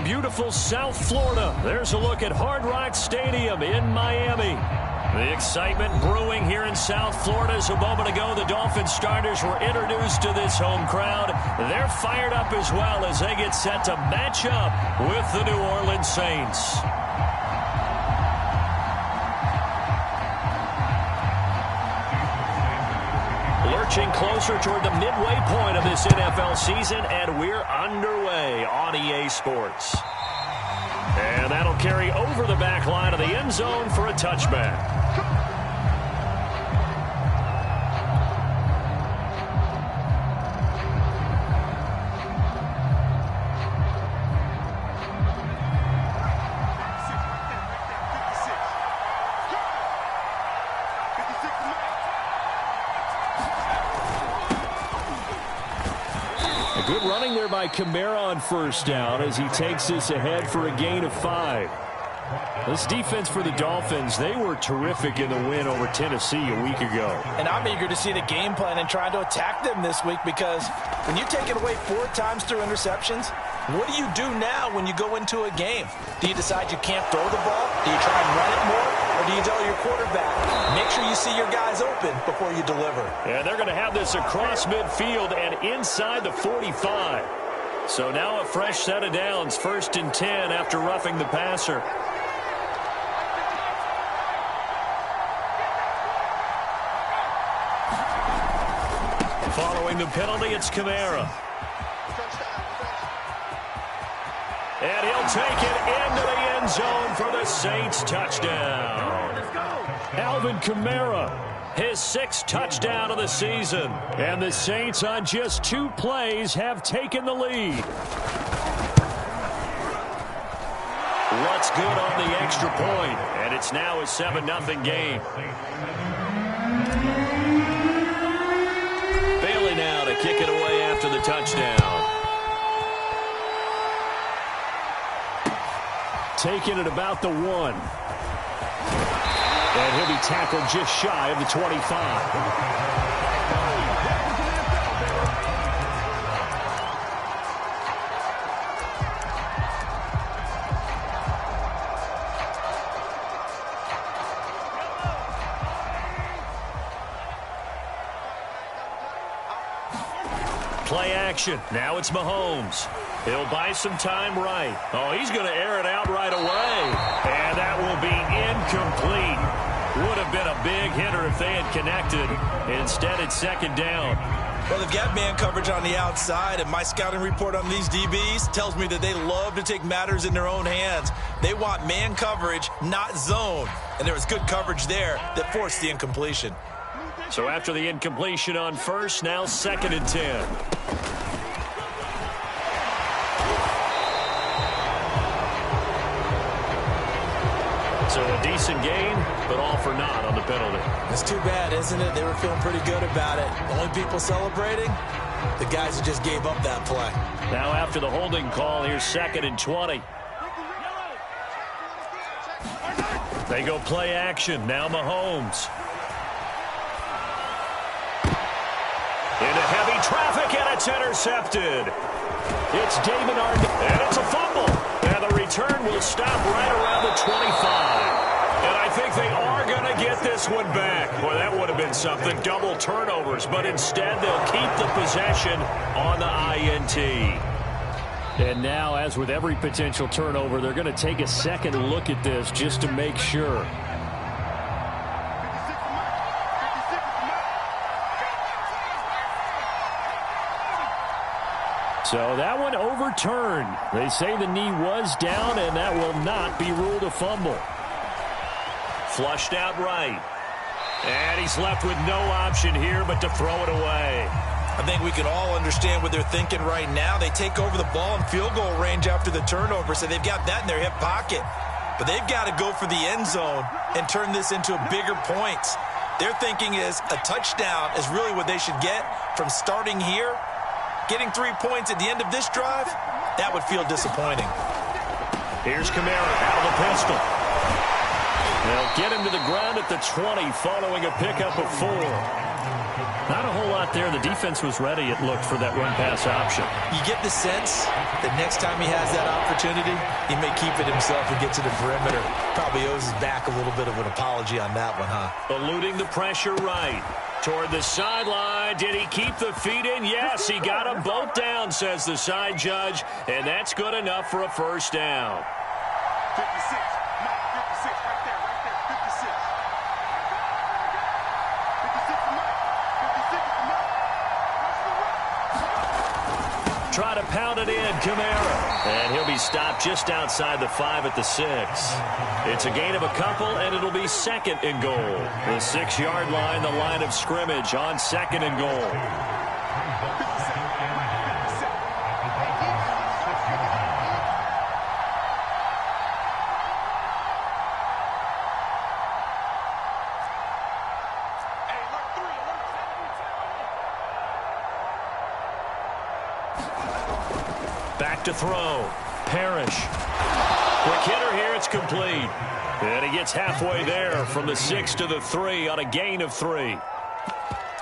beautiful South Florida. There's a look at Hard Rock Stadium in Miami. The excitement brewing here in South Florida as a moment ago the Dolphins starters were introduced to this home crowd. They're fired up as well as they get set to match up with the New Orleans Saints. Lurching closer toward the midway point of this NFL season, and we're underway on EA Sports. And that'll carry over the back line of the end zone for a touchback. Good running there by Kamara on first down as he takes this ahead for a gain of 5. This defense for the Dolphins, they were terrific in the win over Tennessee a week ago. And I'm eager to see the game plan and trying to attack them this week because when you take it away 4 times through interceptions, what do you do now when you go into a game? Do you decide you can't throw the ball? Do you try and run it more? Or do you tell your quarterback, make sure you see your guys open before you deliver? Yeah, they're going to have this across midfield and inside the 45. So now a fresh set of downs, 1st and 10 after roughing the passer. Following the penalty, it's Kamara. And he'll take it into the end zone for the Saints touchdown. Alvin Kamara, his 6th touchdown of the season. And the Saints on just 2 plays have taken the lead. What's good on the extra point, and it's now a 7-0 game. Bailey now to kick it away after the touchdown. Taking it about the 1. And he'll be tackled just shy of the 25. Play action. Now it's Mahomes. He'll buy some time right. Oh, he's going to air it out right away. And that will be incomplete. Would have been a big hitter if they had connected. Instead, it's 2nd down. Well, they've got man coverage on the outside, and my scouting report on these DBs tells me that they love to take matters in their own hands. They want man coverage, not zone. And there was good coverage there that forced the incompletion. So after the incompletion on first, now 2nd and 10. So a decent gain, but all for naught on the penalty. It's too bad, isn't it? They were feeling pretty good about it. The only people celebrating, the guys who just gave up that play. Now after the holding call, here's 2nd and 20. They go play action. Now Mahomes. Into heavy traffic, and it's intercepted. It's Damon Arnette, and it's a fumble. And the return will stop right around the 25. And I think they are going to get this one back. Boy, that would have been something. Double turnovers, but instead they'll keep the possession on the INT. And now, as with every potential turnover, they're going to take a second look at this just to make sure. So that one overturned. They say the knee was down, and that will not be ruled a fumble. Flushed out right. And he's left with no option here but to throw it away. I think we can all understand what they're thinking right now. They take over the ball in field goal range after the turnover, so they've got that in their hip pocket. But they've got to go for the end zone and turn this into bigger points. Their thinking is a touchdown is really what they should get from starting here. Getting 3 points at the end of this drive, that would feel disappointing. Here's Kamara out of the pistol. They'll get him to the ground at the 20 following a pickup of 4. Not a whole lot there. The defense was ready, it looked, for that run-pass option. You get the sense that next time he has that opportunity, he may keep it himself and get to the perimeter. Probably owes his back a little bit of an apology on that one, huh? Eluding the pressure right. Toward the sideline. Did he keep the feet in? Yes, he got them both down, says the side judge. And that's good enough for a first down. 56. Mike, 56. Right there. 56. 56 for Mike. 56 for Mike. Try to pound it in, Kamara. And he'll be stopped just outside the 5 at the 6. It's a gain of a couple, and it'll be second and goal. The 6-yard line, the line of scrimmage on second and goal. Back to throw. Parrish. Quick hitter here. It's complete. And he gets halfway there from the 6 to the 3 on a gain of 3.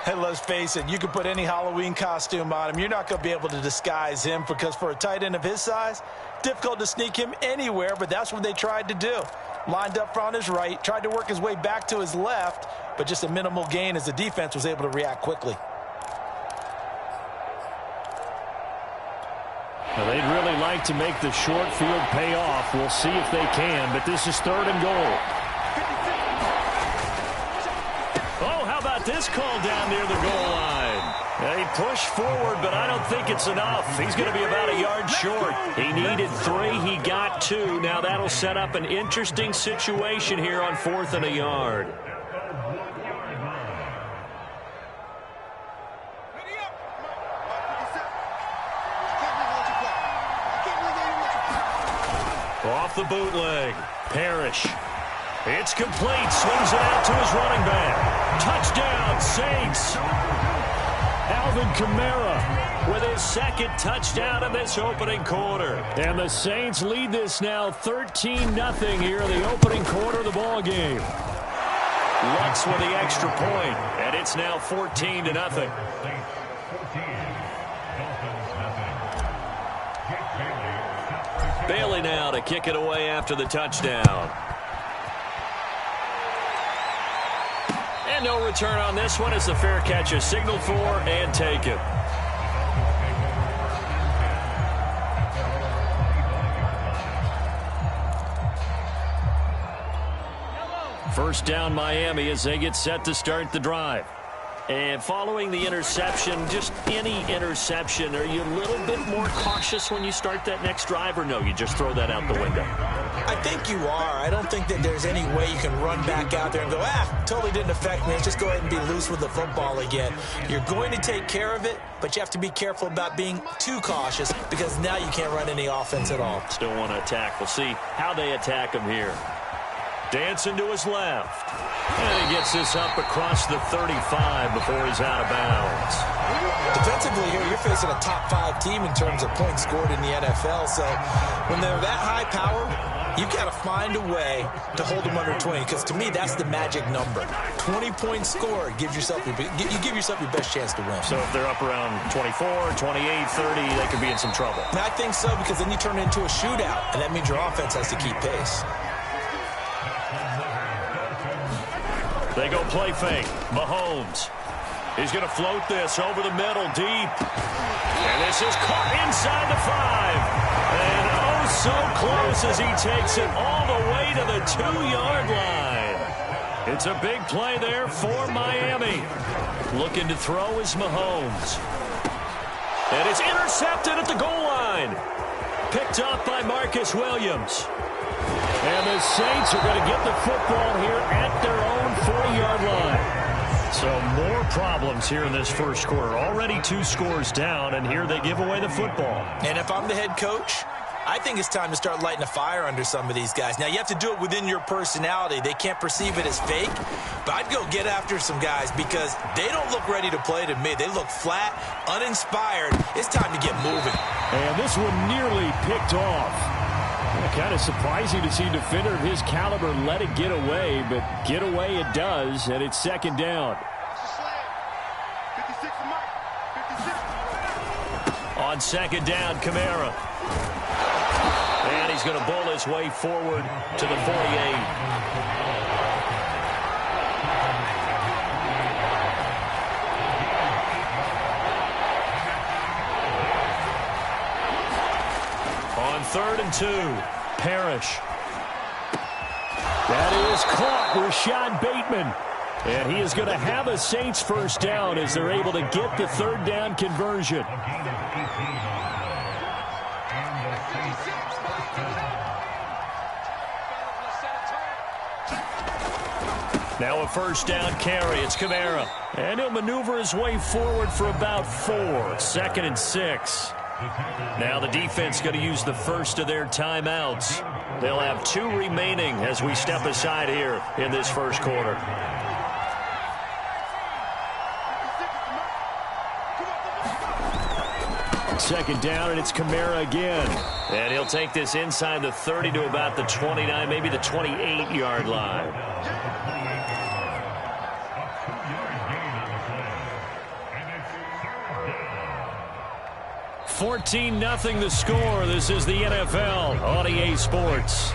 Hey, let's face it, you can put any Halloween costume on him. You're not going to be able to disguise him because for a tight end of his size, difficult to sneak him anywhere, but that's what they tried to do. Lined up on his right, tried to work his way back to his left, but just a minimal gain as the defense was able to react quickly. Well, they'd really like to make the short field pay off. We'll see if they can, but this is third and goal. Oh, how about this call down near the goal line? He pushed forward, but I don't think it's enough. He's going to be about a yard short. He needed 3. He got 2. Now that'll set up an interesting situation here on 4th and a yard. Off the bootleg. Parrish. It's complete. Swings it out to his running back. Touchdown, Saints. Alvin Kamara with his second touchdown of this opening quarter. And the Saints lead this now 13-0 here in the opening quarter of the ball game. Lutz with the extra point, and it's now 14-0. Bailey now to kick it away after the touchdown. And no return on this one as the fair catch is signaled for and taken. First down Miami as they get set to start the drive. And following the interception, just any interception, are you a little bit more cautious when you start that next drive, or no, you just throw that out the window? I think you are. I don't think that there's any way you can run back out there and go, totally didn't affect me. Let's just go ahead and be loose with the football again. You're going to take care of it, but you have to be careful about being too cautious because now you can't run any offense at all. Still want to attack. We'll see how they attack him here. Dancing to his left. And he gets this up across the 35 before he's out of bounds. Defensively here, you're facing a top 5 team in terms of points scored in the NFL. So when they're that high power, you've got to find a way to hold them under 20. Because to me, that's the magic number. 20 points scored, you give yourself your best chance to win. So if they're up around 24, 28, 30, they could be in some trouble. And I think so, because then you turn it into a shootout, and that means your offense has to keep pace. They go play fake. Mahomes. He's going to float this over the middle deep. And this is caught inside the 5. And oh, so close as he takes it all the way to the 2-yard line. It's a big play there for Miami. Looking to throw is Mahomes. And it's intercepted at the goal line. Picked up by Marcus Williams. And the Saints are going to get the football here at their own 40-yard line. So more problems here in this first quarter. Already 2 scores down, and here they give away the football. And if I'm the head coach, I think it's time to start lighting a fire under some of these guys. Now, you have to do it within your personality. They can't perceive it as fake, but I'd go get after some guys because they don't look ready to play to me. They look flat, uninspired. It's time to get moving. And this one nearly picked off. Kind of surprising to see a defender of his caliber let it get away, but get away it does, and it's second down. 56, Mike. 56. On second down, Kamara. And he's going to bowl his way forward to the 48. On 3rd and 2, Parrish. That is caught, Rashad Bateman. And he is going to have a Saints first down as they're able to get the 3rd down conversion. Now a first down carry. It's Kamara. And he'll maneuver his way forward for about 4. 2nd and 6. Now the defense going to use the first of their timeouts. They'll have 2 remaining as we step aside here in this first quarter. Second down, and it's Kamara again. And he'll take this inside the 30 to about the 29, maybe the 28-yard line. $14-0 the score. This is the NFL on EA Sports.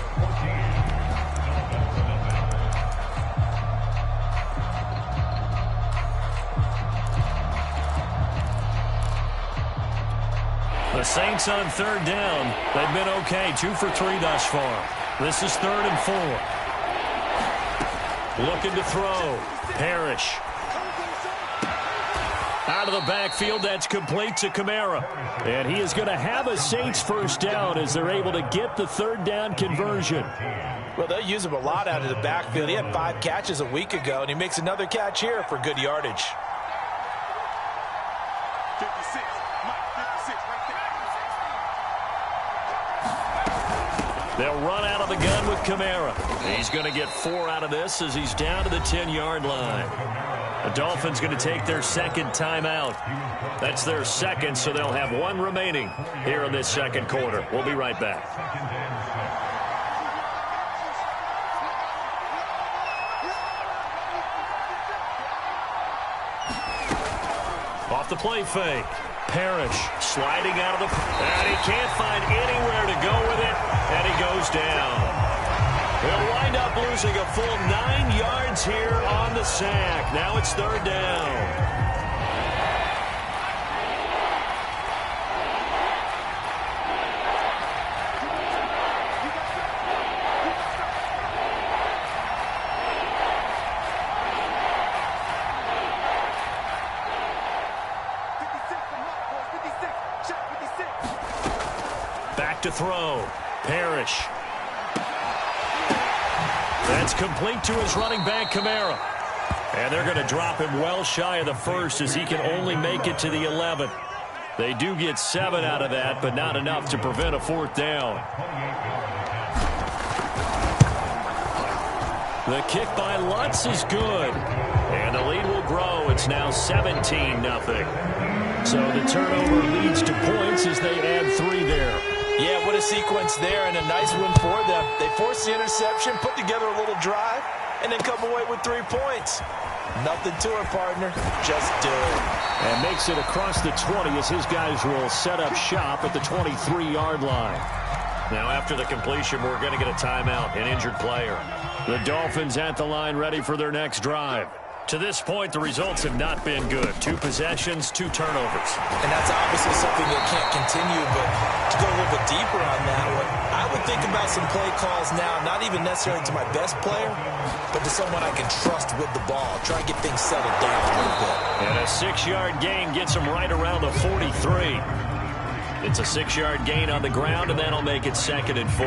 The Saints on 3rd down. They've been okay. 2 for 3 thus far. This is 3rd and 4. Looking to throw. Parrish. Out of the backfield, that's complete to Kamara. And he is going to have a Saints first down as they're able to get the 3rd down conversion. Well, they'll use him a lot out of the backfield. He had 5 catches a week ago, and he makes another catch here for good yardage. 56, Mike. 56, right there. They'll run out of the gun with Kamara. He's going to get 4 out of this as he's down to the 10-yard line. The Dolphins going to take their 2nd timeout. That's their 2nd, so they'll have 1 remaining here in this 2nd quarter. We'll be right back. Off the play fake. Parrish sliding out of the... And he can't find anywhere to go with it, and he goes down. He'll wind up losing a full 9 yards here on the sack. Now it's 3rd down. Back to throw. Parrish. That's complete to his running back, Kamara. And they're going to drop him well shy of the 1st as he can only make it to the 11th. They do get 7 out of that, but not enough to prevent a 4th down. The kick by Lutz is good. And the lead will grow. It's now 17-0. So the turnover leads to points as they add 3 there. Yeah, what a sequence there, and a nice win for them. They forced the interception, put together a little drive, and then come away with 3 points. Nothing to it, partner. Just do it. And makes it across the 20 as his guys will set up shop at the 23-yard line. Now after the completion, we're going to get a timeout, an injured player. The Dolphins at the line ready for their next drive. To this point, the results have not been good. 2 possessions, 2 turnovers. And that's obviously something that can't continue, but to go a little bit deeper on that one, I would think about some play calls now, not even necessarily to my best player, but to someone I can trust with the ball. Try and get things settled down a little bit. And a 6-yard gain gets him right around the 43. It's a 6-yard gain on the ground, and that'll make it 2nd and 4.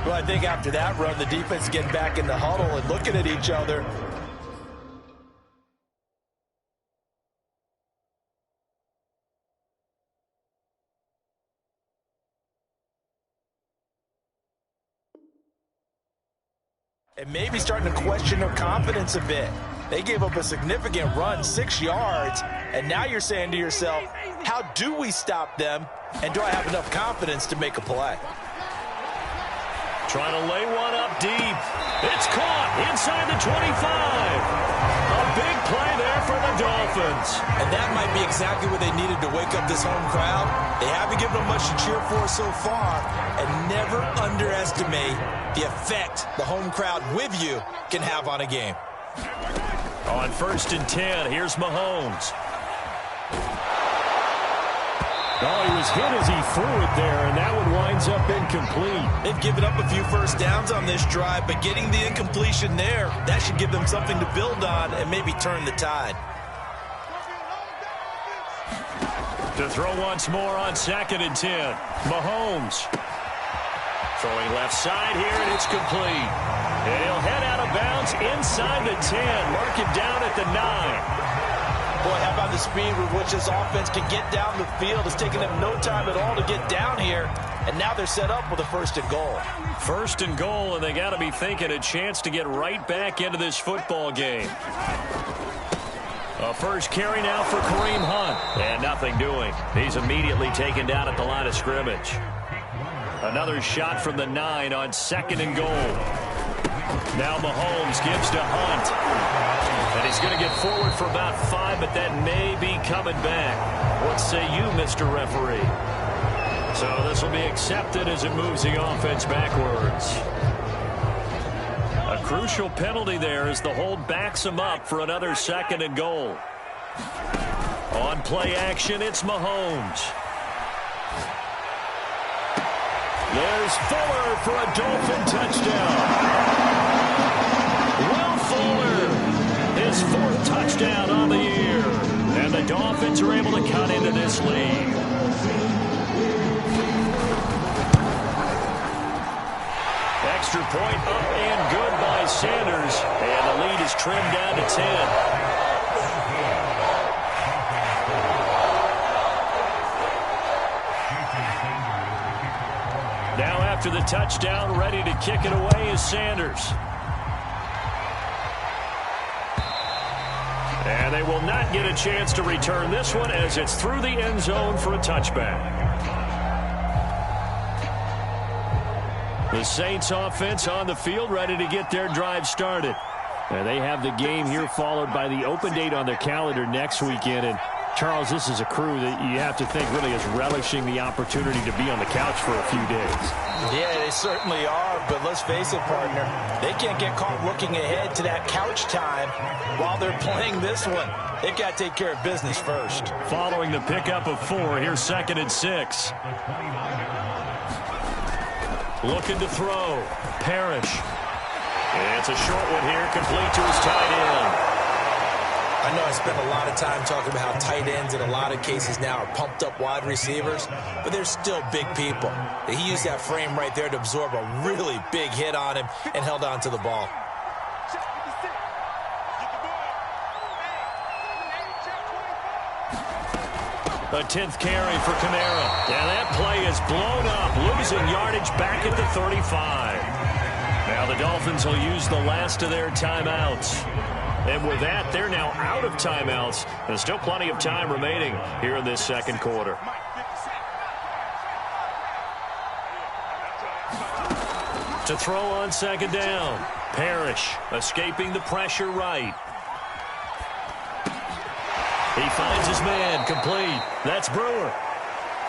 Well, I think after that run, the defense getting back in the huddle and looking at each other. And maybe starting to question their confidence a bit. They gave up a significant run, 6 yards, and now you're saying to yourself, how do we stop them, and do I have enough confidence to make a play? Trying to lay one up deep. It's caught inside the 25. A big play there for the Dolphins. Dolphins. And that might be exactly what they needed to wake up this home crowd. They haven't given them much to cheer for so far, and never underestimate the effect the home crowd with you can have on a game. On 1st and 10, here's Mahomes. Oh, he was hit as he threw it there, and that one winds up incomplete. They've given up a few first downs on this drive, but getting the incompletion there, that should give them something to build on and maybe turn the tide. To throw once more on 2nd and 10. Mahomes. Throwing left side here, and it's complete. And he'll head out of bounds inside the 10. Mark him down at the 9. Boy, how about the speed with which this offense can get down the field? It's taken them no time at all to get down here, and now they're set up with a 1st and goal. 1st and goal, and they got to be thinking a chance to get right back into this football game. A first carry now for Kareem Hunt, and nothing doing. He's immediately taken down at the line of scrimmage. Another shot from the 9 on 2nd and goal. Now Mahomes gives to Hunt. And he's going to get forward for about 5, but that may be coming back. What say you, Mr. Referee? So this will be accepted as it moves the offense backwards. A crucial penalty there as the hold backs him up for another 2nd and goal. On play action, it's Mahomes. There's Fuller for a Dolphin touchdown. Will Fuller, his 4th touchdown on the year. And the Dolphins are able to cut into this lead. Extra point up and good by Sanders. And the lead is trimmed down to 10. Now after the touchdown, ready to kick it away is Sanders. And they will not get a chance to return this one as it's through the end zone for a touchback. The Saints offense on the field ready to get their drive started. And they have the game here followed by the open date on their calendar next weekend. And Charles, this is a crew that you have to think really is relishing the opportunity to be on the couch for a few days. Yeah, they certainly are, but let's face it, partner, they can't get caught looking ahead to that couch time while they're playing this one. They've got to take care of business first. Following the pickup of 4, here's 2nd and 6. Looking to throw. Parrish. It's a short one here, complete to his tight end. I know I spent a lot of time talking about how tight ends in a lot of cases now are pumped up wide receivers, but they're still big people. He used that frame right there to absorb a really big hit on him and held on to the ball. A 10th carry for Kamara. And that play is blown up, losing yardage back at the 35. Now the Dolphins will use the last of their timeouts. And with that, they're now out of timeouts. There's still plenty of time remaining here in this 2nd quarter. To throw on 2nd down. Parrish escaping the pressure right. He finds his man, complete. That's Brewer.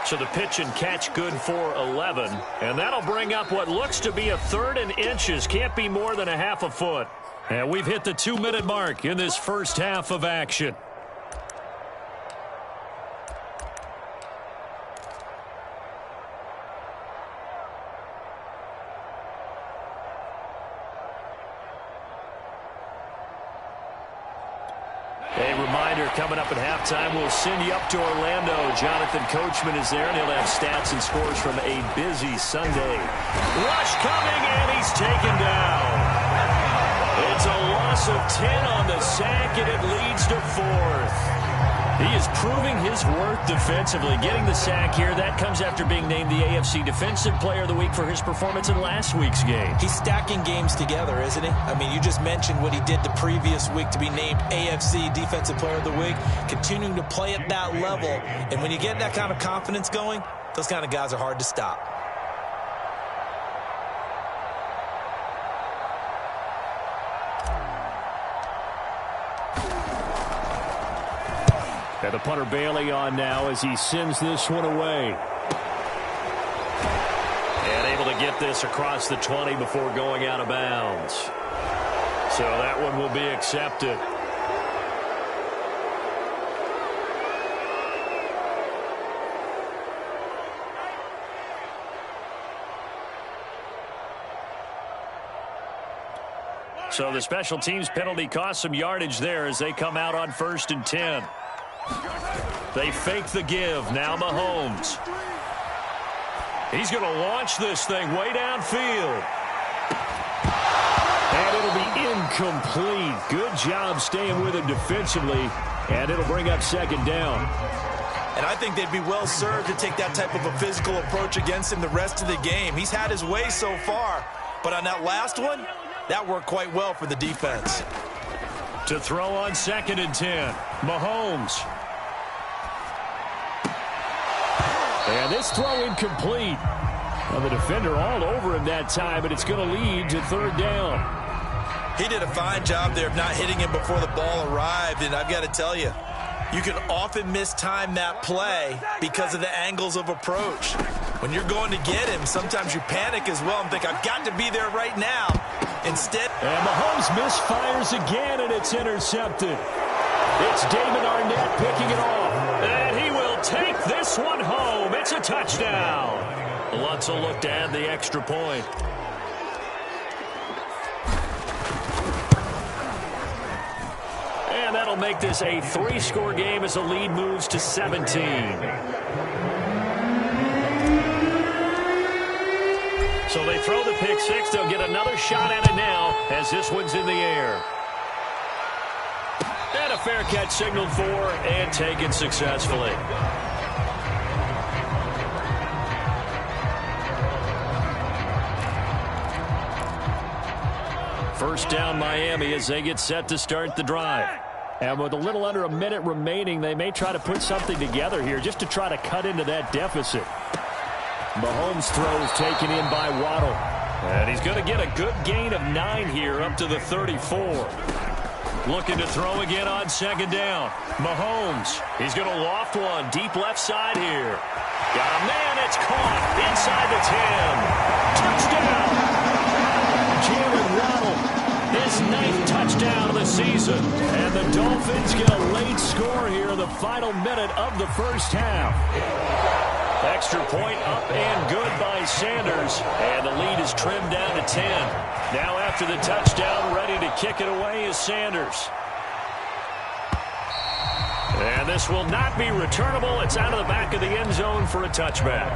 So the pitch and catch good for 11. And that'll bring up what looks to be a 3rd and inches. Can't be more than a half a foot. And we've hit the 2-minute mark in this first half of action. A reminder, coming up at halftime, we'll send you up to Orlando. Jonathan Coachman is there, and he'll have stats and scores from a busy Sunday. Rush coming, and he's taken down. It's a loss of 10 on the sack, and it leads to 4th. He is proving his worth defensively, getting the sack here. That comes after being named the AFC Defensive Player of the Week for his performance in last week's game. He's stacking games together, isn't he? I mean, you just mentioned what he did the previous week to be named AFC Defensive Player of the Week, continuing to play at that level. And when you get that kind of confidence going, those kind of guys are hard to stop. And the punter Bailey on now as he sends this one away. And able to get this across the 20 before going out of bounds. So that one will be accepted. So the special teams penalty cost some yardage there as they come out on 1st and 10. They fake the give. Now Mahomes. He's going to launch this thing way downfield. And it'll be incomplete. Good job staying with him defensively. And it'll bring up 2nd down. And I think they'd be well served to take that type of a physical approach against him the rest of the game. He's had his way so far. But on that last one, that worked quite well for the defense. To throw on 2nd and 10. Mahomes. And this throw incomplete. Well, the defender all over him that time, but it's going to lead to 3rd down. He did a fine job there of not hitting him before the ball arrived. And I've got to tell you, you can often mistime that play because of the angles of approach. When you're going to get him, sometimes you panic as well and think, I've got to be there right now. Instead, and Mahomes misfires again, and it's intercepted. It's Damon Arnett picking it off. And he will take this one home. It's a touchdown. Lutz will look to add the extra point. And that'll make this a 3-score game as the lead moves to 17. So they throw the pick six. They'll get another shot at it now as this one's in the air. And a fair catch signaled for and taken successfully. First down Miami as they get set to start the drive. And with a little under a minute remaining, they may try to put something together here just to try to cut into that deficit. Mahomes throws taken in by Waddle. And he's going to get a good gain of 9 here up to the 34. Looking to throw again on 2nd down. Mahomes. He's going to loft one deep left side here. Got a man. It's caught inside the 10. Touchdown. Jalen Waddle. His 9th touchdown of the season. And the Dolphins get a late score here in the final minute of the first half. Extra point up and good by Sanders. And the lead is trimmed down to 10. Now after the touchdown, ready to kick it away is Sanders. And this will not be returnable. It's out of the back of the end zone for a touchback.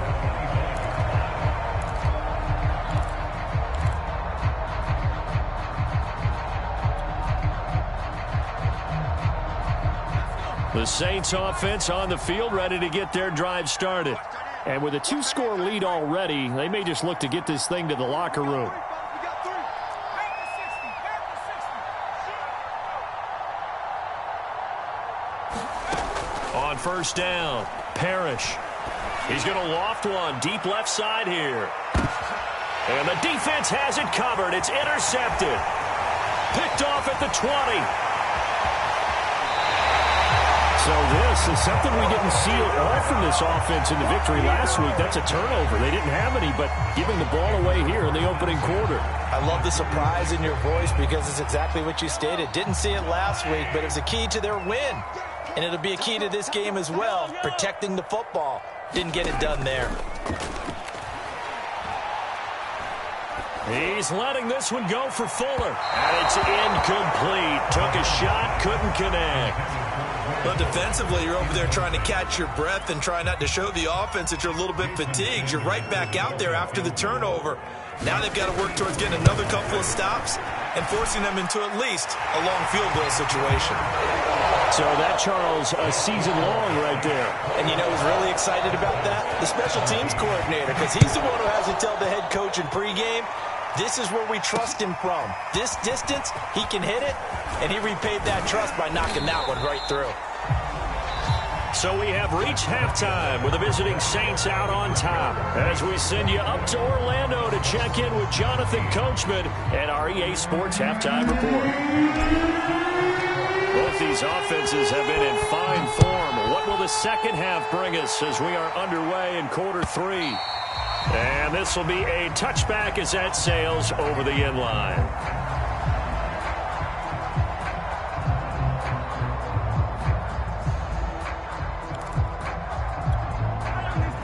The Saints offense on the field ready to get their drive started. And with a 2-score lead already, they may just look to get this thing to the locker room. On 1st down, Parrish. He's going to loft one deep left side here. And the defense has it covered. It's intercepted. Picked off at the 20. So this is something we didn't see at all from this offense in the victory last week. That's a turnover. They didn't have any, but giving the ball away here in the opening quarter. I love the surprise in your voice because it's exactly what you stated. Didn't see it last week, but it was a key to their win. And it'll be a key to this game as well, protecting the football. Didn't get it done there. He's letting this one go for Fuller. And it's incomplete. Took a shot, couldn't connect. But defensively, you're over there trying to catch your breath and try not to show the offense that you're a little bit fatigued. You're right back out there after the turnover. Now they've got to work towards getting another couple of stops and forcing them into at least a long field goal situation. So that, Charles, a season long right there. And you know who's really excited about that? The special teams coordinator, because he's the one who has to tell the head coach in pregame, this is where we trust him from. This distance, he can hit it, and he repaid that trust by knocking that one right through. So we have reached halftime with the visiting Saints out on top as we send you up to Orlando to check in with Jonathan Coachman and our EA Sports Halftime Report. Both these these offenses have been in fine form. What will the second half bring us as we are underway in quarter 3? And this will be a touchback as that sails over the end line.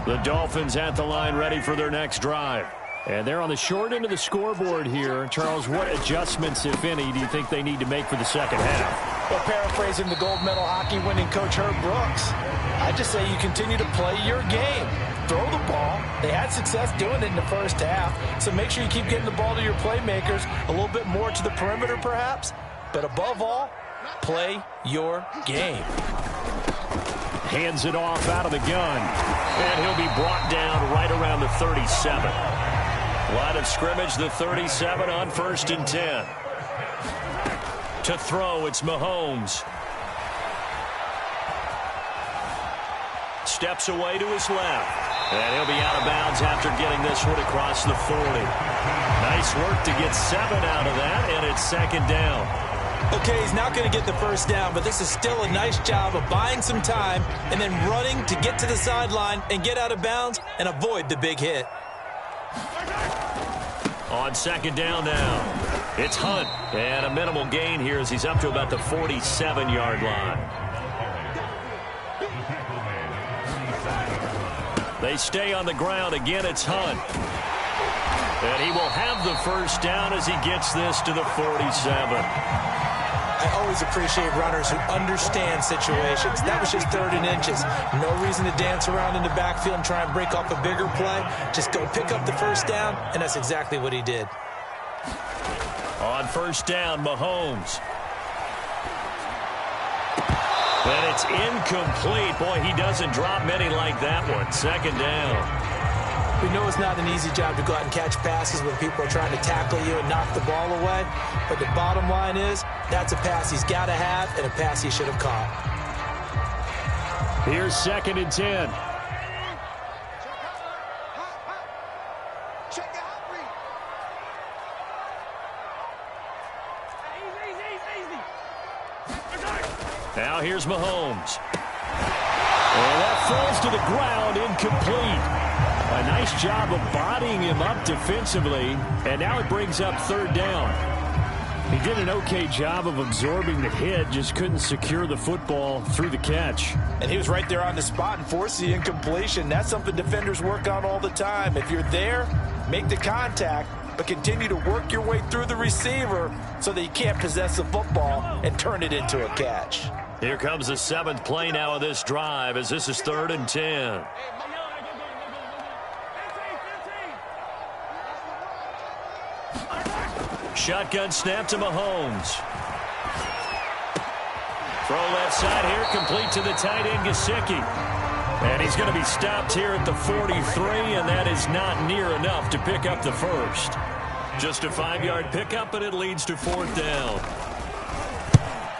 The Dolphins at the line ready for their next drive. And they're on the short end of the scoreboard here. Charles, what adjustments, if any, do you think they need to make for the second half? Well, paraphrasing the gold medal hockey winning coach Herb Brooks, I just say you continue to play your game. Throw the ball. They had success doing it in the first half, so make sure you keep getting the ball to your playmakers, a little bit more to the perimeter perhaps, but above all, play your game. Hands it off out of the gun, and he'll be brought down right around the 37. Line of scrimmage, the 37 on 1st and 10. To throw, it's Mahomes. Steps away to his left. And he'll be out of bounds after getting this one across the 40. Nice work to get 7 out of that, and it's 2nd down. Okay, he's not going to get the first down, but this is still a nice job of buying some time and then running to get to the sideline and get out of bounds and avoid the big hit. On 2nd down now, it's Hunt. And a minimal gain here as he's up to about the 47-yard line. They stay on the ground. Again, it's Hunt. And he will have the first down as he gets this to the 47. I always appreciate runners who understand situations. That was just 3rd and inches. No reason to dance around in the backfield and try and break off a bigger play. Just go pick up the first down, and that's exactly what he did. On 1st down, Mahomes. And it's incomplete. Boy, he doesn't drop many like that one. 2nd down. We know it's not an easy job to go out and catch passes when people are trying to tackle you and knock the ball away. But the bottom line is, that's a pass he's got to have and a pass he should have caught. Here's 2nd and 10. Now here's Mahomes. And that falls to the ground, incomplete. A nice job of bodying him up defensively, and now it brings up 3rd down. He did an okay job of absorbing the hit, just couldn't secure the football through the catch. And he was right there on the spot and forced the incompletion. That's something defenders work on all the time. If you're there, make the contact, but continue to work your way through the receiver so that you can't possess the football and turn it into a catch. Here comes the 7th play now of this drive as this is 3rd and 10. Shotgun snap to Mahomes. Throw left side here, complete to the tight end, Gesicki. And he's going to be stopped here at the 43, and that is not near enough to pick up the first. Just a 5-yard pickup, and it leads to 4th down.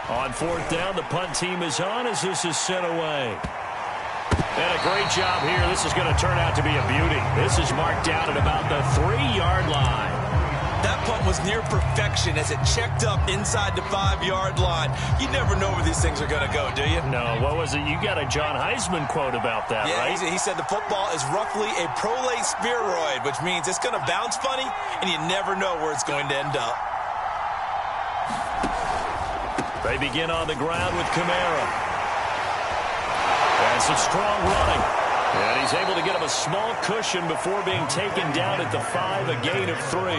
On 4th down, the punt team is on as this is sent away. And a great job here. This is going to turn out to be a beauty. This is marked down at about the 3-yard line. That punt was near perfection as it checked up inside the 5-yard line. You never know where these things are going to go, do you? No, what was it? You got a John Heisman quote about that, right? Yeah, he said the football is roughly a prolate spheroid, which means it's going to bounce funny, and you never know where it's going to end up. They begin on the ground with Kamara. And some strong running. And he's able to get him a small cushion before being taken down at the 5, a gain of 3.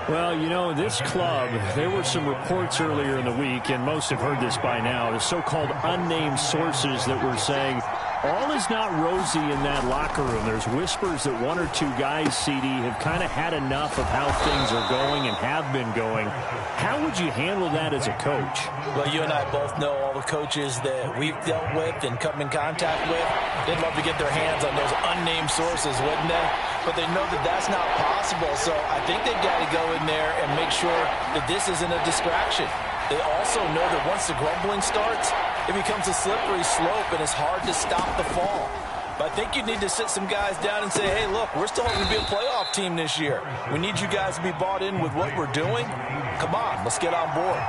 Well, you know, this club, there were some reports earlier in the week, and most have heard this by now, the so-called unnamed sources that were saying all is not rosy in that locker room. There's whispers that 1 or 2 guys, CD, have kind of had enough of how things are going and have been going. How would you handle that as a coach? Well, you and I both know all the coaches that we've dealt with and come in contact with. They'd love to get their hands on those unnamed sources, wouldn't they? But they know that that's not possible, so I think they've got to go in there and make sure that this isn't a distraction. They also know that once the grumbling starts, it becomes a slippery slope and it's hard to stop the fall. But I think you need to sit some guys down and say, hey, look, we're still hoping to be a playoff team this year. We need you guys to be bought in with what we're doing. Come on, let's get on board.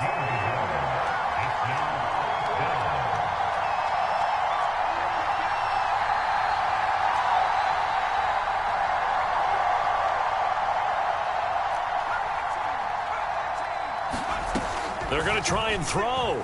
They're going to try and throw.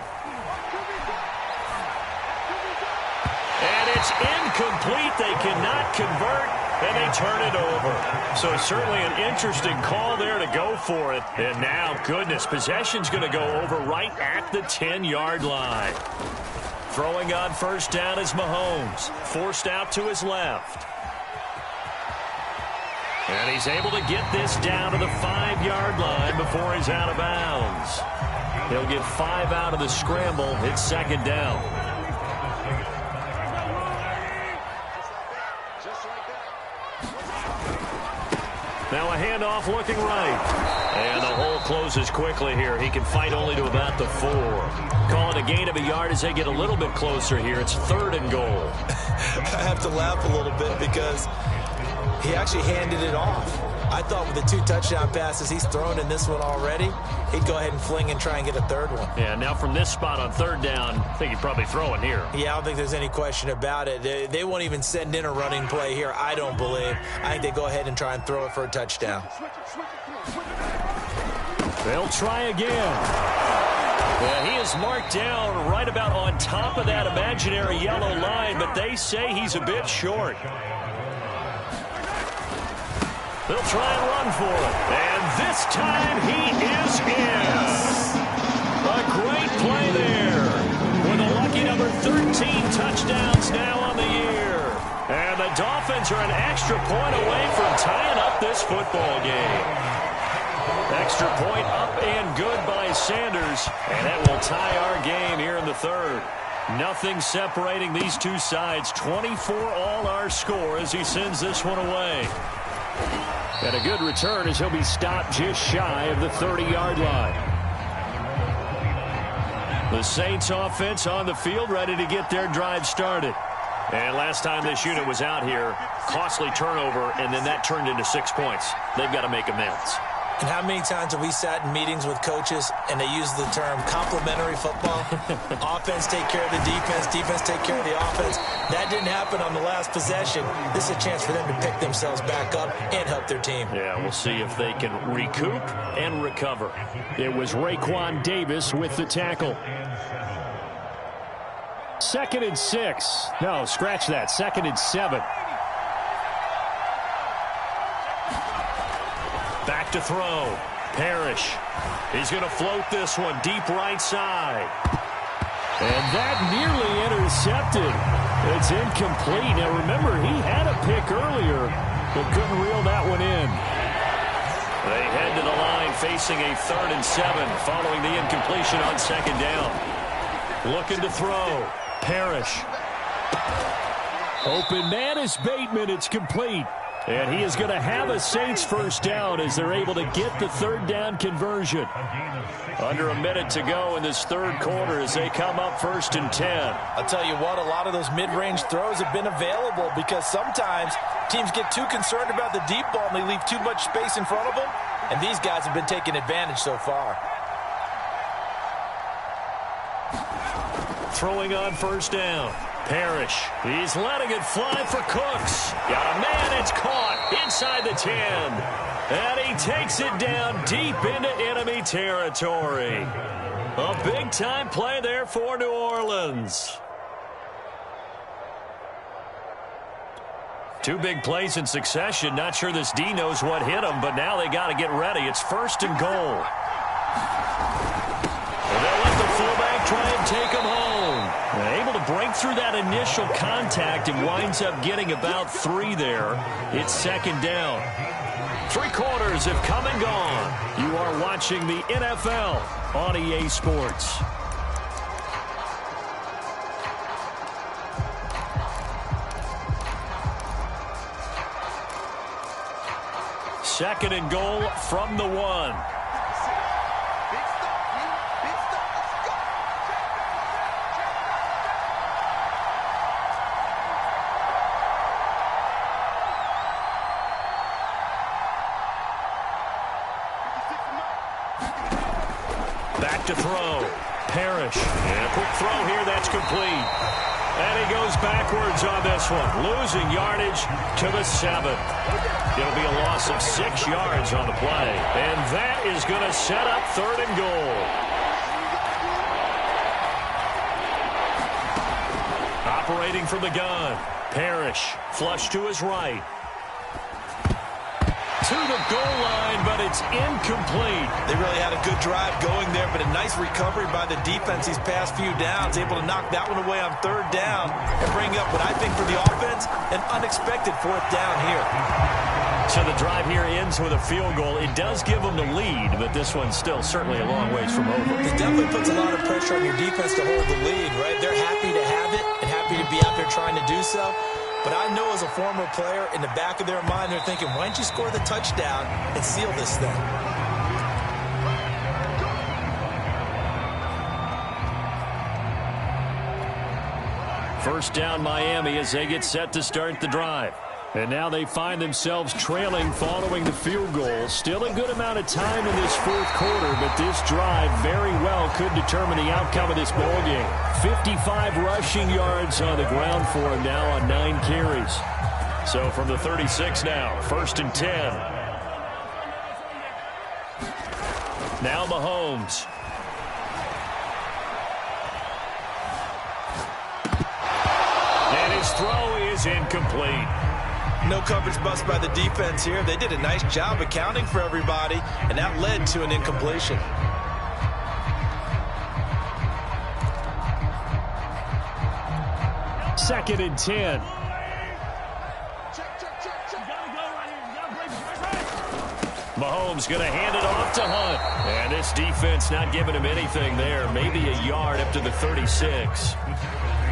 And it's incomplete. They cannot convert, and they turn it over. So certainly an interesting call there to go for it. And now, goodness, possession's going to go over right at the 10-yard line. Throwing on first down is Mahomes. Forced out to his left. And he's able to get this down to the 5-yard line before he's out of bounds. He'll get 5 out of the scramble. It's second down. Now a handoff looking right. And the hole closes quickly here. He can fight only to about the 4. Call it a gain of a yard as they get a little bit closer here. It's 3rd and goal. I have to laugh a little bit because he actually handed it off. I thought with the 2 touchdown passes he's thrown in this one already, he'd go ahead and fling and try and get a 3rd one. Yeah, now from this spot on 3rd down, I think he'd probably throw it here. Yeah, I don't think there's any question about it. They won't even send in a running play here, I don't believe. I think they go ahead and try and throw it for a touchdown. They'll try again. Yeah, he is marked down right about on top of that imaginary yellow line, but they say he's a bit short. They'll try and run for it. And this time he is in. A great play there. With a lucky number 13 touchdowns now on the year. And the Dolphins are an extra point away from tying up this football game. Extra point up and good by Sanders. And that will tie our game here in the 3rd. Nothing separating these two sides. 24 all our score as he sends this one away. And a good return as he'll be stopped just shy of the 30-yard line. The Saints offense on the field ready to get their drive started. And last time this unit was out here, costly turnover, and then that turned into 6 points. They've got to make amends. And how many times have we sat in meetings with coaches and they use the term complementary football? Offense take care of the defense, defense take care of the offense. That didn't happen on the last possession. This is a chance for them to pick themselves back up and help their team. Yeah, we'll see if they can recoup and recover. It was Raekwon Davis with the tackle. 2nd and 6. No, scratch that. 2nd and 7. Back to throw. Parrish. He's going to float this one deep right side. And that nearly intercepted. It's incomplete. Now remember, he had a pick earlier, but couldn't reel that one in. They head to the line facing a 3rd and 7 following the incompletion on 2nd down. Looking to throw. Parrish. Open man is Bateman. It's complete. And he is going to have a Saints first down as they're able to get the 3rd down conversion. Under a minute to go in this 3rd quarter as they come up 1st and 10. I'll tell you what, a lot of those mid-range throws have been available because sometimes teams get too concerned about the deep ball and they leave too much space in front of them. And these guys have been taking advantage so far. Throwing on first down. Parrish. He's letting it fly for Cooks. Got a man. It's caught inside the 10. And he takes it down deep into enemy territory. A big-time play there for New Orleans. 2 big plays in succession. Not sure this D knows what hit him, but now they got to get ready. It's 1st and goal. And they'll let the fullback try and take him home. Able to break through that initial contact and winds up getting about 3 there. It's 2nd down. 3 quarters have come and gone. You are watching the NFL on EA Sports. Second and goal from the 1. Back to throw. Parrish. And a quick throw here. That's complete. And he goes backwards on this one. Losing yardage to the 7. It'll be a loss of 6 yards on the play. And that is going to set up 3rd and goal. Operating from the gun. Parrish, flush to his right. To the goal line, but it's incomplete. They really had a good drive going there, but a nice recovery by the defense these past few downs, able to knock that one away on third down and bring up what I think for the offense, an unexpected fourth down here. So the drive here ends with a field goal. It does give them the lead, but this one's still certainly a long ways from over. It definitely puts a lot of pressure on your defense to hold the lead, right? They're happy to have it and happy to be out there trying to do so. But I know as a former player, in the back of their mind, they're thinking, why don't you score the touchdown and seal this thing? First down Miami as they get set to start the drive. And now they find themselves trailing following the field goal. Still a good amount of time in this fourth quarter, but this drive very well could determine the outcome of this ball game. 55 rushing yards on the ground for him now on 9 carries. So from the 36 now, 1st and 10. Now Mahomes. And his throw is incomplete. No coverage bust by the defense here. They did a nice job accounting for everybody, and that led to an incompletion. Second and 10. Mahomes going to hand it off to Hunt. And this defense not giving him anything there. Maybe a yard up to the 36.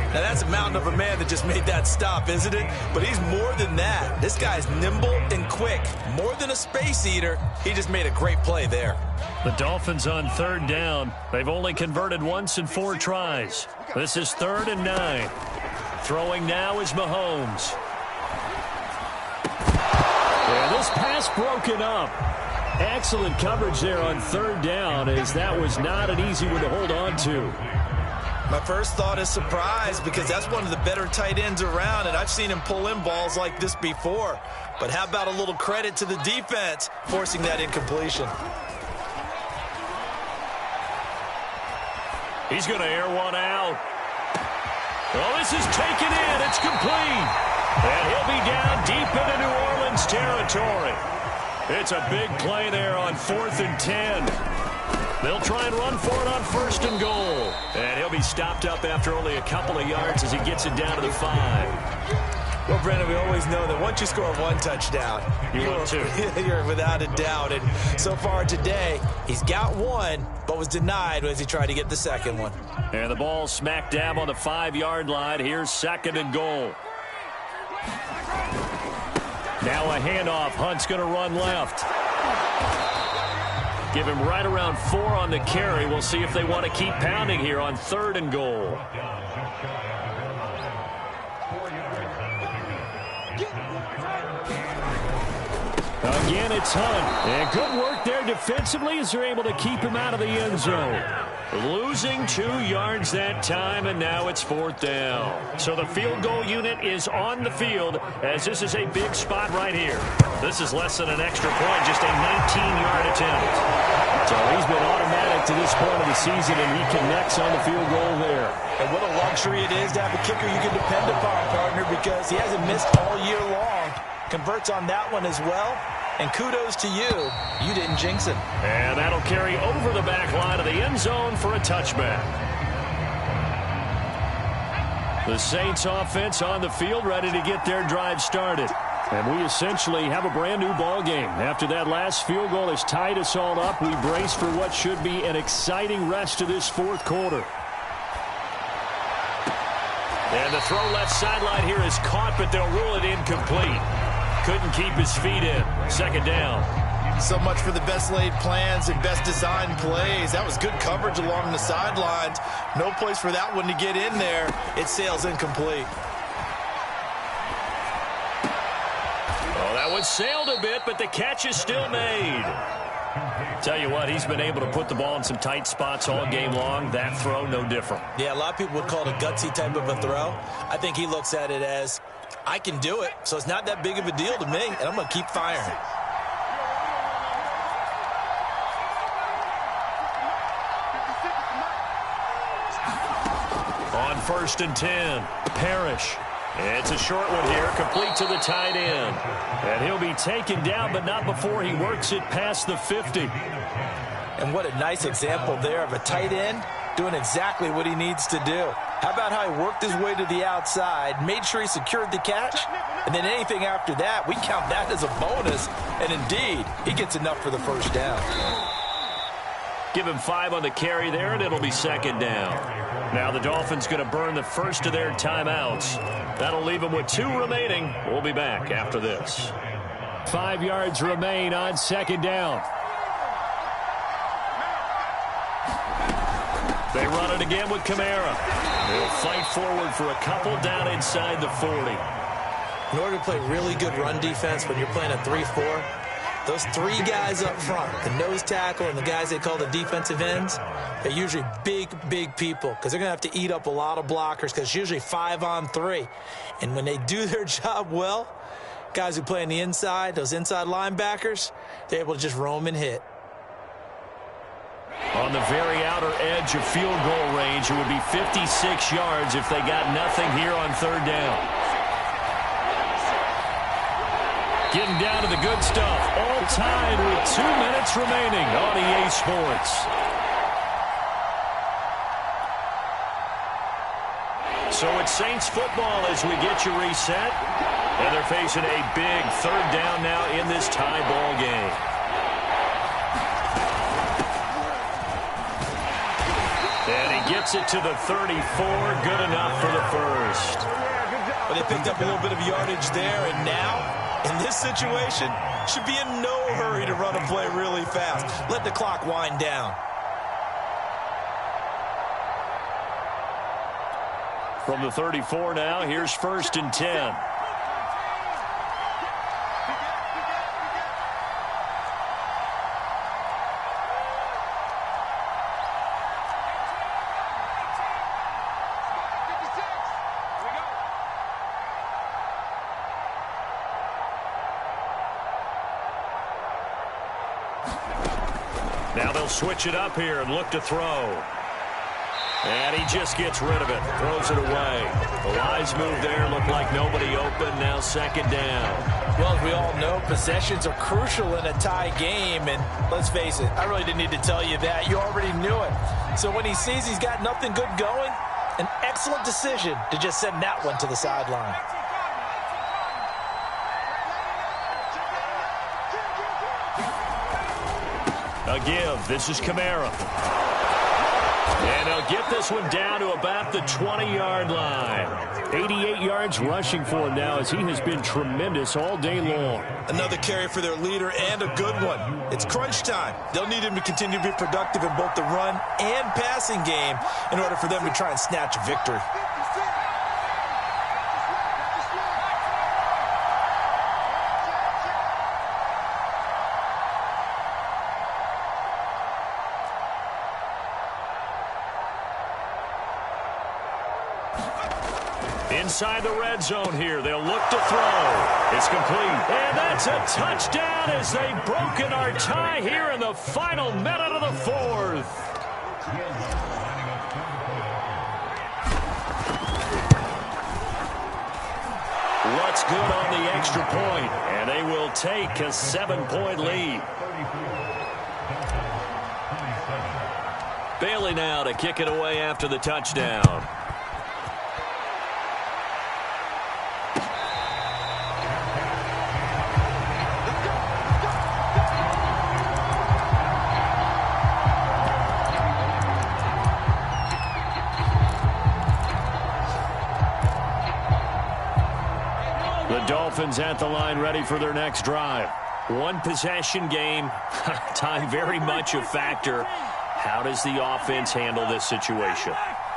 Now, that's a mountain of a man that just made that stop, isn't it? But he's more than that. This guy's nimble and quick. More than a space eater, he just made a great play there. The Dolphins on third down. They've only converted once in 4 tries. This is 3rd and 9. Throwing now is Mahomes. Yeah, this pass broken up. Excellent coverage there on third down, as that was not an easy one to hold on to. My first thought is surprise, because that's one of the better tight ends around, and I've seen him pull in balls like this before. But how about a little credit to the defense forcing that incompletion? He's going to air one out. Well, this is taken in. It's complete. And he'll be down deep into New Orleans territory. It's a big play there on 4th and 10. They'll try and run for it on 1st and goal. And he'll be stopped up after only a couple of yards as he gets it down to the 5. Well, Brandon, we always know that once you score 1 touchdown, you're without a doubt. And so far today, he's got 1, but was denied as he tried to get the second one. And the ball smack dab on the 5-yard line. Here's 2nd and goal. Now a handoff. Hunt's going to run left. Give him right around 4 on the carry. We'll see if they want to keep pounding here on 3rd and goal. Again, it's Hunt. And good work there defensively as they're able to keep him out of the end zone. Losing 2 yards that time, and now it's 4th down. So the field goal unit is on the field, as this is a big spot right here. This is less than an extra point, just a 19-yard attempt. So he's been automatic to this point of the season, and he connects on the field goal there. And what a luxury it is to have a kicker you can depend upon, partner, because he hasn't missed all year long. Converts on that one as well. And kudos to you. You didn't jinx it. And that'll carry over the back line of the end zone for a touchback. The Saints offense on the field, ready to get their drive started. And we essentially have a brand new ball game. After that last field goal has tied us all up, we brace for what should be an exciting rest of this 4th quarter. And the throw left sideline here is caught, but they'll rule it incomplete. Couldn't keep his feet in. 2nd down. So much for the best laid plans and best designed plays. That was good coverage along the sidelines. No place for that one to get in there. It sails incomplete. Oh, that one sailed a bit, but the catch is still made. Tell you what, he's been able to put the ball in some tight spots all game long. That throw, no different. Yeah, a lot of people would call it a gutsy type of a throw. I think he looks at it as, I can do it, so it's not that big of a deal to me, and I'm going to keep firing. On 1st and 10, Parrish. It's a short one here, complete to the tight end. And he'll be taken down, but not before he works it past the 50. And what a nice example there of a tight end doing exactly what he needs to do. How about how he worked his way to the outside, made sure he secured the catch, and then anything after that, we count that as a bonus. And indeed, he gets enough for the first down. Give him 5 on the carry there, and it'll be 2nd down. Now the Dolphins going to burn the first of their timeouts. That'll leave them with 2 remaining. We'll be back after this. 5 yards remain on 2nd down. They run it again with Kamara. They'll fight forward for a couple down inside the 40. In order to play really good run defense when you're playing a 3-4, those 3 guys up front, the nose tackle and the guys they call the defensive ends, they're usually big, big people because they're going to have to eat up a lot of blockers because it's usually 5 on 3. And when they do their job well, guys who play on the inside, those inside linebackers, they're able to just roam and hit. On the very outer edge of field goal range, it would be 56 yards if they got nothing here on 3rd down. Getting down to the good stuff. All tied with 2 minutes remaining on EA Sports. So it's Saints football as we get you reset. And they're facing a big 3rd down now in this tie ball game. And he gets it to the 34. Good enough for the first. But they picked up a little bit of yardage there, and now, in this situation, should be in no hurry to run a play really fast. Let the clock wind down. From the 34 now, here's 1st and 10. Now they'll switch it up here and look to throw. And he just gets rid of it, throws it away. The wise move there, looked like nobody open, now 2nd down. Well, as we all know, possessions are crucial in a tie game, and let's face it, I really didn't need to tell you that. You already knew it. So when he sees he's got nothing good going, an excellent decision to just send that one to the sideline. A give. This is Kamara. And they'll get this one down to about the 20-yard line. 88 yards rushing for him now as he has been tremendous all day long. Another carry for their leader and a good one. It's crunch time. They'll need him to continue to be productive in both the run and passing game in order for them to try and snatch a victory. Inside the red zone here, they'll look to throw. It's complete. And that's a touchdown as they've broken our tie here in the final minute of the 4th. What's good on the extra point? And they will take a 7-point lead. Bailey now to kick it away after the touchdown. Dolphins at the line ready for their next drive. One possession game. Time very much a factor. How does the offense handle this situation?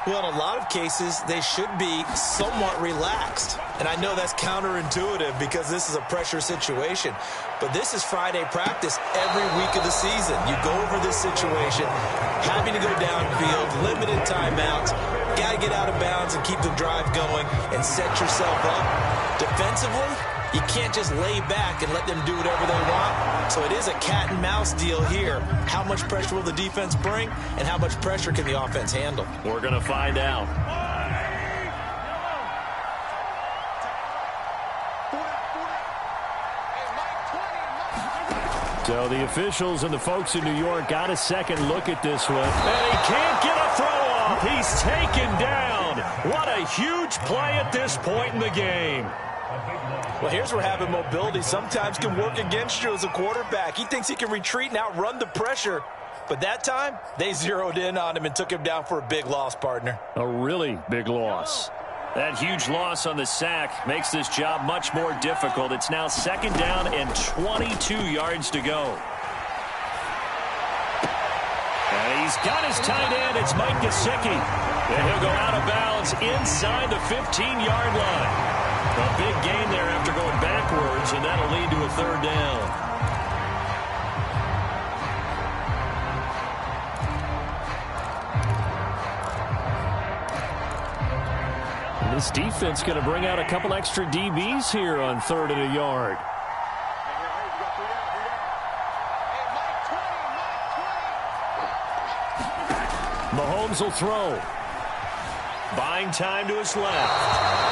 Well, in a lot of cases, they should be somewhat relaxed. And I know that's counterintuitive because this is a pressure situation. But this is Friday practice every week of the season. You go over this situation, having to go downfield, limited timeouts, got to get out of bounds and keep the drive going and set yourself up. Defensively, you can't just lay back and let them do whatever they want. So it is a cat and mouse deal here. How much pressure will the defense bring, and how much pressure can the offense handle? We're going to find out. So the officials and the folks in New York got a second look at this one. And he can't get a throw off. He's taken down. What a huge play at this point in the game. Well, here's where having mobility sometimes can work against you as a quarterback. He thinks he can retreat and outrun the pressure. But that time, they zeroed in on him and took him down for a big loss, partner. A really big loss. That huge loss on the sack makes this job much more difficult. It's now 2nd down and 22 yards to go. And he's got his tight end. It's Mike Gesicki. And he'll go out of bounds inside the 15-yard line. A big gain there after going backwards, and that'll lead to a 3rd down. This defense going to bring out a couple extra DBs here on 3rd and a yard. Mahomes will throw. Buying time to his left.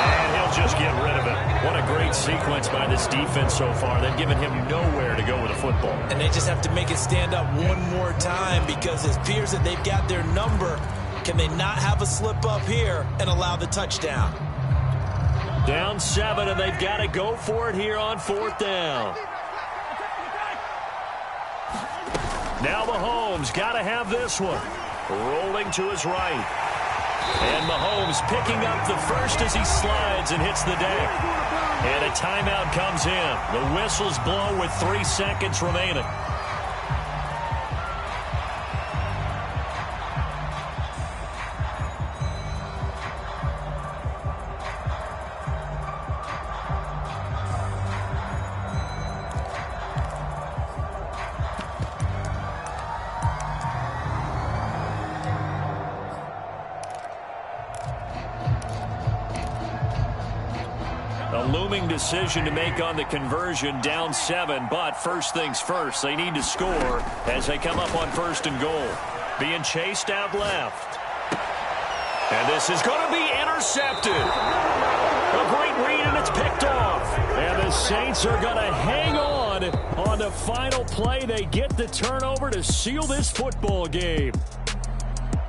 And he'll just get rid of it. What a great sequence by this defense so far. They've given him nowhere to go with the football. And they just have to make it stand up one more time because it appears that they've got their number. Can they not have a slip up here and allow the touchdown? Down 7, and they've got to go for it here on 4th down. Now Mahomes got to have this one. Rolling to his right. And Mahomes picking up the first as he slides and hits the deck. And a timeout comes in. The whistles blow with 3 seconds remaining. A looming decision to make on the conversion, down 7, but first things first, they need to score as they come up on 1st and goal. Being chased out left. And this is going to be intercepted. A great read, and it's picked off. And the Saints are going to hang on the final play. They get the turnover to seal this football game.